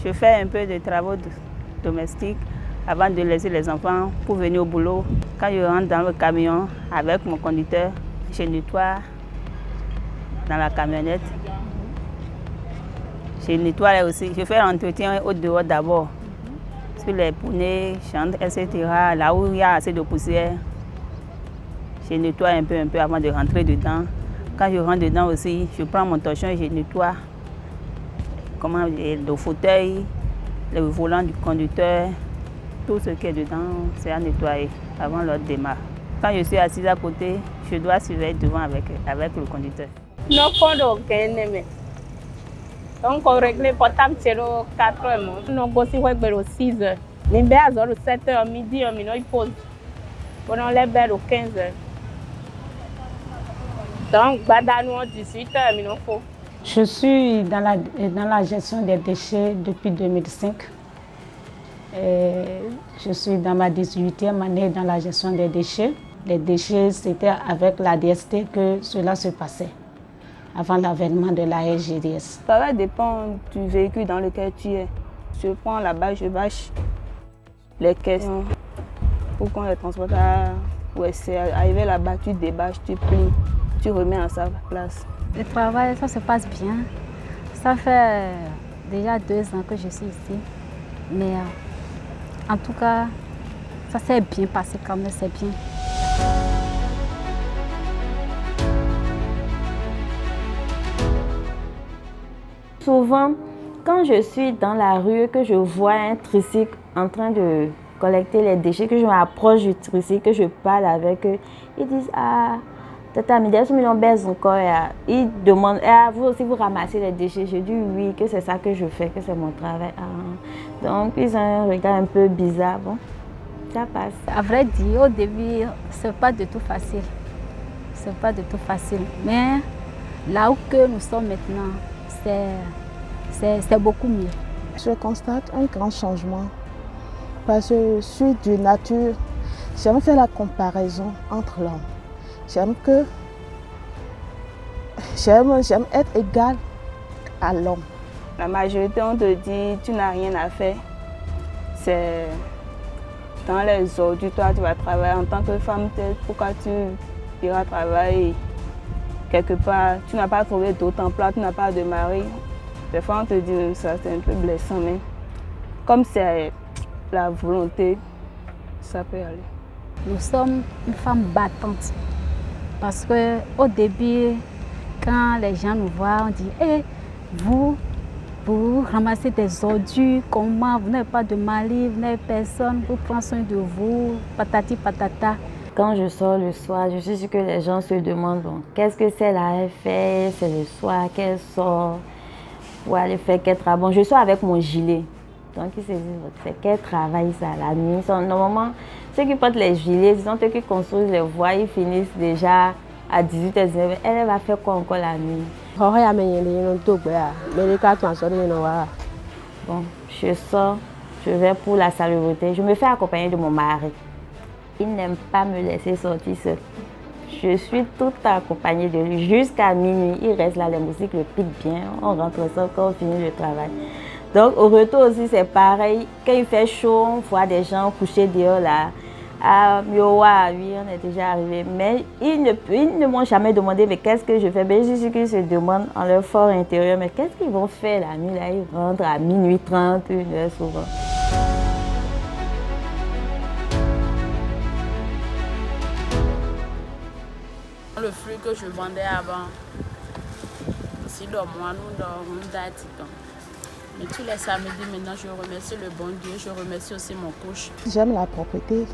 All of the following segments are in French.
Je fais un peu de travaux domestiques avant de laisser les enfants pour venir au boulot. Quand je rentre dans le camion avec mon conducteur, je nettoie dans la camionnette. Je nettoie aussi. Je fais l'entretien au dehors d'abord. Sur les poneys, chantres, etc. Là où il y a assez de poussière. Je nettoie un peu avant de rentrer dedans. Quand je rentre dedans aussi, je prends mon torchon et je nettoie le fauteuil, le volant du conducteur. Tout ce qui est dedans, c'est à nettoyer avant l'autre démarre. Quand je suis assise à côté, je dois surveiller devant avec le conducteur. Non, donc on règle portable 4 heures. On aussi 6 heures. Les belles à 7 heures, midi, on pose. On les belles 15 heures. Donc, nous 18 heures, il faut. Je suis dans la gestion des déchets depuis 2005. Je suis dans ma 18e année dans la gestion des déchets. Les déchets, c'était avec la DST que cela se passait, avant l'avènement de la LGDS. Ça va dépendre du véhicule dans lequel tu es. Je prends la bâche, je bâche les caisses pour qu'on les transporte à... Ouais, c'est arrivé là-bas, tu débâches, tu plies, tu remets en sa place. Le travail, ça se passe bien. Ça fait déjà 2 ans que je suis ici. Mais en tout cas, ça s'est bien passé quand même, c'est bien. Souvent, quand je suis dans la rue, que je vois un tricycle en train de collecter les déchets, que je m'approche du tricycle, que je parle avec eux, ils disent « Ah, Tata, mais des millions baisse encore. » Ils demandent « Vous aussi, vous ramassez les déchets ?» Je dis « Oui, que c'est ça que je fais, que c'est mon travail. » Donc, ils ont un regard un peu bizarre. Bon, ça passe. À vrai dire, au début, c'est pas du tout facile. C'est pas du tout facile. Mais là où que nous sommes maintenant, c'est beaucoup mieux. Je constate un grand changement parce que je suis de nature, j'aime faire la comparaison entre l'homme. J'aime être égal à l'homme. La majorité, on te dit tu n'as rien à faire. C'est dans les ordures, toi tu vas travailler en tant que femme, pourquoi tu iras travailler quelque part, tu n'as pas trouvé d'autre emploi, tu n'as pas de mari. Des fois on te dit ça, c'est un peu blessant, mais comme c'est la volonté, ça peut aller. Nous sommes une femme battante parce qu'au début, quand les gens nous voient, on dit hey, vous ramassez des ordures, comment, vous n'avez pas de mari, vous n'avez personne, vous prenez soin de vous, patati patata. Quand je sors le soir, je suis sûre que les gens se demandent bon, qu'est-ce que c'est la FR, c'est le soir qu'elle sort pour aller faire quel travail. Bon, je sors avec mon gilet. Donc ils se disent, c'est quel travail ça la nuit. Normalement, ceux qui portent les gilets, disons ceux qui construisent les voies, ils finissent déjà à 18h. Elle va faire quoi encore la nuit? Bon, je sors, je vais pour la salubrité. Je me fais accompagner de mon mari. Il n'aime pas me laisser sortir seule. Je suis tout accompagnée de lui jusqu'à minuit. Il reste là, les musiques le piquent bien. On rentre ensemble quand on finit le travail. Donc au retour aussi c'est pareil. Quand il fait chaud, on voit des gens couchés dehors là. À Miowa, oui, on est déjà arrivé. Mais ils ne m'ont jamais demandé mais qu'est-ce que je fais. Mais je suis qu'ils se demandent en leur fort intérieur mais qu'est-ce qu'ils vont faire la nuit là. Ils rentrent à minuit 30, 1h souvent. Le fruit que je vendais avant, aussi dans moi, nous dans Titan. Mais tous les samedis maintenant, je remercie le bon Dieu, je remercie aussi mon coach. J'aime la propreté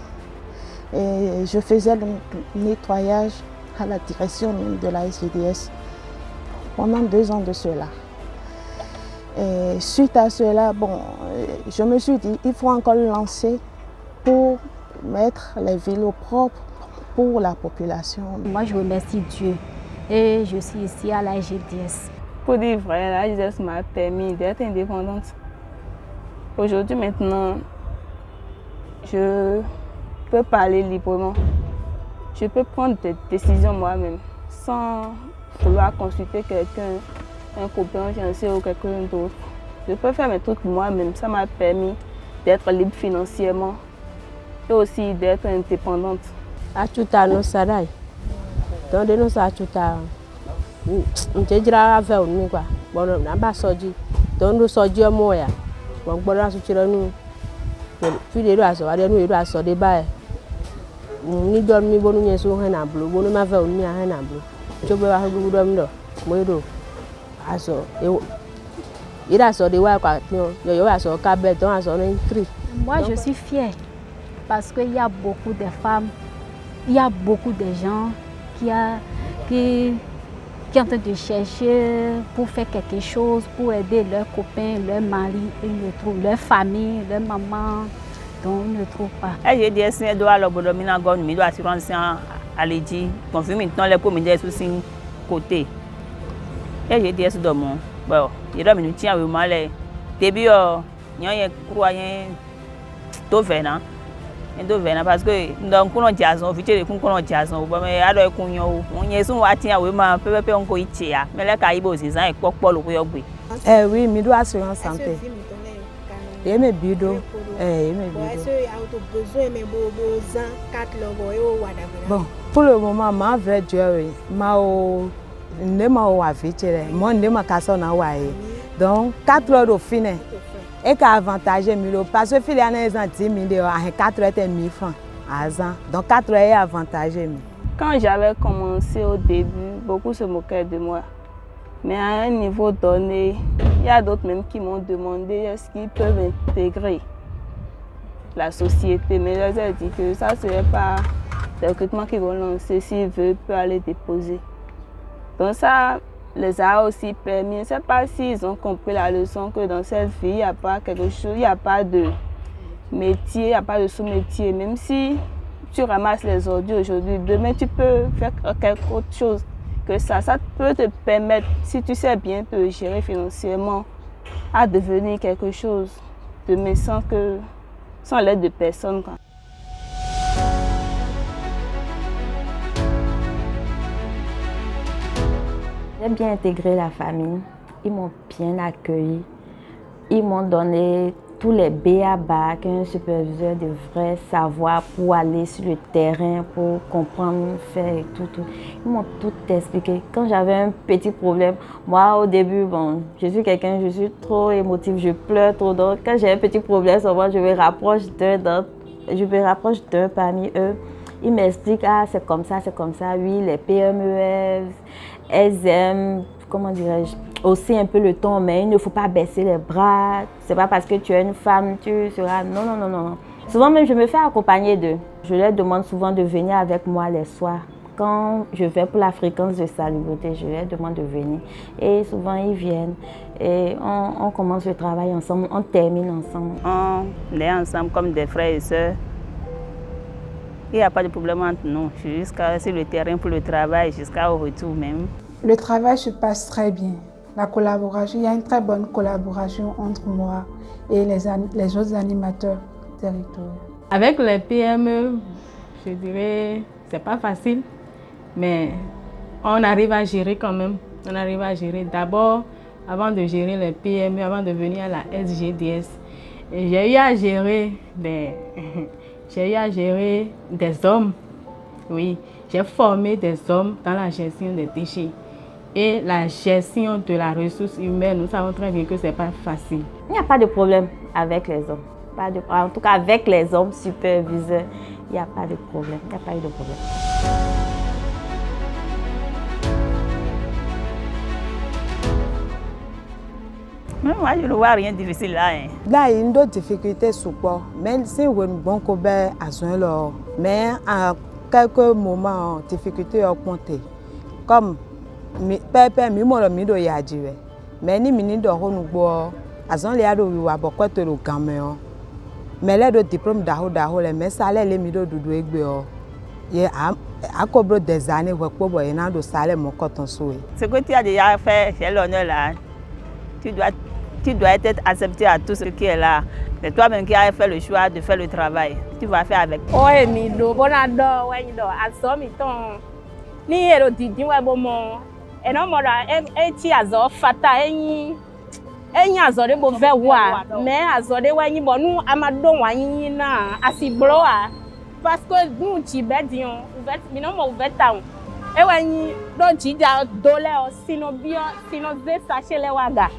et je faisais le nettoyage à la direction de la SGDS pendant 2 ans de cela. Et suite à cela, bon, je me suis dit il faut encore lancer pour mettre les villes propres pour la population. Moi, je remercie Dieu et je suis ici à la GDS. Pour dire vrai, la GDS m'a permis d'être indépendante. Aujourd'hui, maintenant, je peux parler librement. Je peux prendre des décisions moi-même sans vouloir consulter quelqu'un, un copain, un fiancé ou quelqu'un d'autre. Je peux faire mes trucs moi-même. Ça m'a permis d'être libre financièrement et aussi d'être indépendante. Achuta no sarai. Donc de nous achuta. On te dira avec nous quoi. Bon na ba soji. Donc nous soji moya. Bon gboro asuchira nu. Fi de do aso, ade nu do aso de ba. Ni dormi bonu nyeso he na blo. Bonu ma ve onu ya he na blo. Chobe wa gugu dom do. Mo do. Aso il a sorti ouais quoi, yo a sorti cabet, on a sorti un tri. Moi je suis fière parce qu'il y a beaucoup de femmes, il y a beaucoup de gens qui sont en train de chercher pour faire quelque chose, pour aider leurs copains, leurs maris, ils ne trouvent, leur famille, leur maman, donc ils ne trouvent pas. J'ai dit que je dois aller à l'assurance à l'édit, confirme maintenant les communes sous son côté. Et j'ai dit que je dois bon, il y a des gens qui mal début il y a croyant to vena parce que donc on jazz on vite on jazz on mais alors kunyo on yesu wati awe ma pepe on ko itia mais les kaibo c'est ça et pokpo lo yo gbe. Oui, mi do assurance santé. Et mes bido et mes bido. Bon, pour le moment ma vrai Dieu ma o ne ma o avitere mo ne ma kaso na wa e donc 4 heures au fin et qu'a avantage mi parce que fili ana ezan 10 000 à 4 heures et mi francs azan donc 4 heures est avantage mi. Quand j'avais commencé au début, beaucoup se moquaient de moi. Mais à un niveau donné, il y a d'autres même qui m'ont demandé est-ce qu'ils peuvent intégrer la société. Mais je leur ai dit que ça ne serait pas le recrutement qu'ils vont lancer. S'ils veulent, ils peuvent aller déposer. Donc ça les a aussi permis. Je ne sais pas s'ils ont compris la leçon que dans cette vie, il n'y a pas quelque chose, il n'y a pas de métier, il n'y a pas de sous-métier. Même si tu ramasses les ordures aujourd'hui, demain tu peux faire quelque autre chose que ça. Ça peut te permettre, si tu sais bien te gérer financièrement, à devenir quelque chose demain sans l'aide de personne. J'ai bien intégré la famille, ils m'ont bien accueilli, ils m'ont donné tous les b.a.-ba qu'un superviseur devrait savoir pour aller sur le terrain, pour comprendre, faire tout. Ils m'ont tout expliqué. Quand j'avais un petit problème, moi au début, bon, je suis trop émotive, je pleure trop. Donc quand j'ai un petit problème, souvent je me rapproche d'un parmi eux. Ils m'expliquent, ah c'est comme ça, oui, les PME, elles aiment, comment dirais-je, aussi un peu le ton, mais il ne faut pas baisser les bras. C'est pas parce que tu es une femme, tu seras... Non. Souvent même, je me fais accompagner d'eux. Je leur demande souvent de venir avec moi les soirs. Quand je vais pour la fréquence de salubrité, je leur demande de venir. Et souvent, ils viennent. Et on commence le travail ensemble, on termine ensemble. On est ensemble comme des frères et sœurs. Il n'y a pas de problème entre nous. Je suis jusqu'à sur le terrain pour le travail, jusqu'au retour même. Le travail se passe très bien. La collaboration, il y a une très bonne collaboration entre moi et les autres animateurs territoriaux. Avec les PME, je dirais, c'est pas facile, mais on arrive à gérer quand même. On arrive à gérer. D'abord, avant de gérer les PME, avant de venir à la SGDS, j'ai eu à gérer des hommes. Oui, j'ai formé des hommes dans la gestion des déchets. Et la gestion de la ressource humaine, nous savons très bien que ce n'est pas facile. Il n'y a pas de problème avec les hommes. En tout cas, avec les hommes superviseurs, il n'y a pas de problème. Il n'y a pas eu de problème. Moi, je ne vois rien de difficile là. Là, il y a d'autres difficultés support. Même si on a un bon copain à soin, mais à quelques moments, difficultés augmentées. Comme pépé, mi do yajiwe. Mais ni mini do honugbo. Azon le ado wiwa bokwa to lo gamme. Mais le do diplôme daho le mais salaire le mi do dudu egbe o. Ye akobro des années wekpo boy na do salaire mon coton soué. Ce que tu as déjà fait chez l'honneur là, tu dois être accepté à tout ce qui est là. C'est toi-même qui as fait le choix de faire le travail. Tu vas faire avec. Ouais, mi do bonado, ouais, do asomi ton. Ni ero didi wa bomo. Eno mora eti azo fata enyi enyi azɔɖe bo ve wa mais azɔɖe wa nyi bɔ nu amado wa nyi na asibloa parce que nu tsi bɛ di o uvet minɔ mo uveta o ewa nyi ɖo tsi dza do lɛ o sino biɔ sino ze sachet lɛ wa ga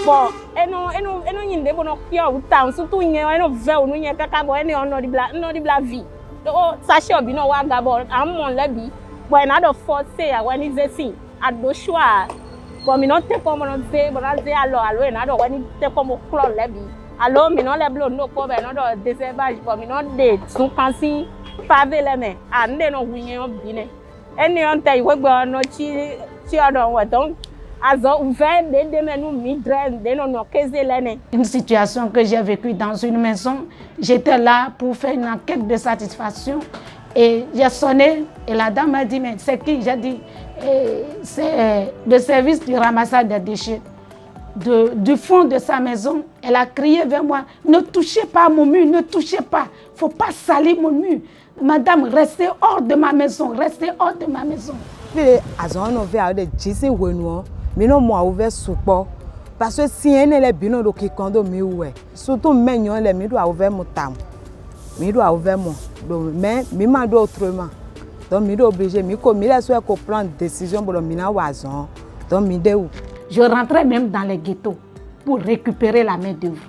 bon eno nyi de bono kpɔ o ta o surtout nye eno ve o nu nye kaka bɔ ene ɔnɔ di bla vi o sachet o bi no wa ga bɔ amɔ lɛ bi bon ena do forcer ya wa ni ze si ado choix bon minɔ te kɔmɔ no ze bona ze alo ena do wa ni te kɔmɔ klɔ lɛ bi alo minɔ lɛ blo no ko bɛ no do désherbage bon minɔ de sun kansi pavé lɛ mɛ a ne no hu nye o bi ne eni on te iwe gbe ono chi odo we donc azo uve de menu mi dre de no keze lene. Une situation que j'ai vécue dans une maison, j'étais là pour faire une enquête de satisfaction et j'ai sonné et la dame m'a dit mais c'est qui? J'ai dit c'est le service du ramassage des déchets. Du fond de sa maison, elle a crié vers moi, ne touchez pas mon mur, ne touchez pas, faut pas salir mon mur. Madame, restez hors de ma maison, restez hors de ma maison. Parce que si elle est bien au Kikondo, surtout maintenant, les mi doit ouvrir mon tam, mi doit ouvrir mon, mais mi m'a dit autrement. Donc mi doit obligé, mi comme il a souhaité qu'on prenne décision pour le mina oison, donc mi de où. Je rentrais même dans les ghettos pour récupérer la main d'œuvre,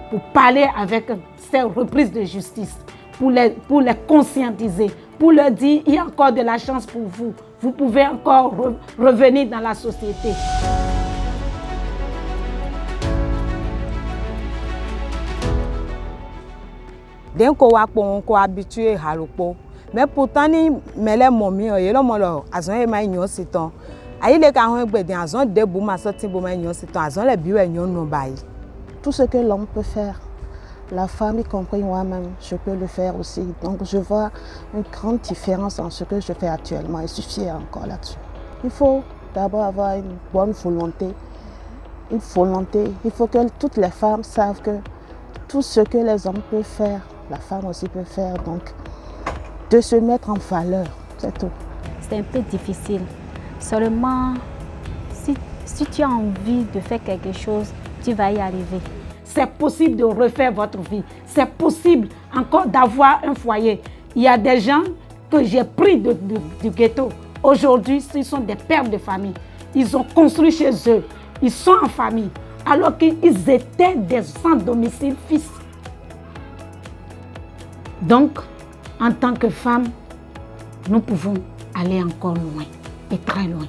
pour parler avec ces reprises de justice. Pour les conscientiser, pour leur dire il y a encore de la chance pour vous. Vous pouvez encore revenir dans la société. Dès qu'on est habitué à l'eau, mais pourtant, les momies, ils ont des mains c'est temps. Aïe les carons ils ont des boumas sortis pour mains c'est temps. Ils ont les buts ils ont tout ce que l'homme peut faire. La femme, y compris moi-même, je peux le faire aussi. Donc je vois une grande différence dans ce que je fais actuellement et je suis fière encore là-dessus. Il faut d'abord avoir une bonne volonté. Une volonté. Il faut que toutes les femmes savent que tout ce que les hommes peuvent faire, la femme aussi peut faire. Donc de se mettre en valeur, c'est tout. C'est un peu difficile. Seulement, si tu as envie de faire quelque chose, tu vas y arriver. C'est possible de refaire votre vie. C'est possible encore d'avoir un foyer. Il y a des gens que j'ai pris du ghetto. Aujourd'hui, ce sont des pères de famille. Ils ont construit chez eux. Ils sont en famille. Alors qu'ils étaient des sans domicile fils. Donc, en tant que femme, nous pouvons aller encore loin et très loin.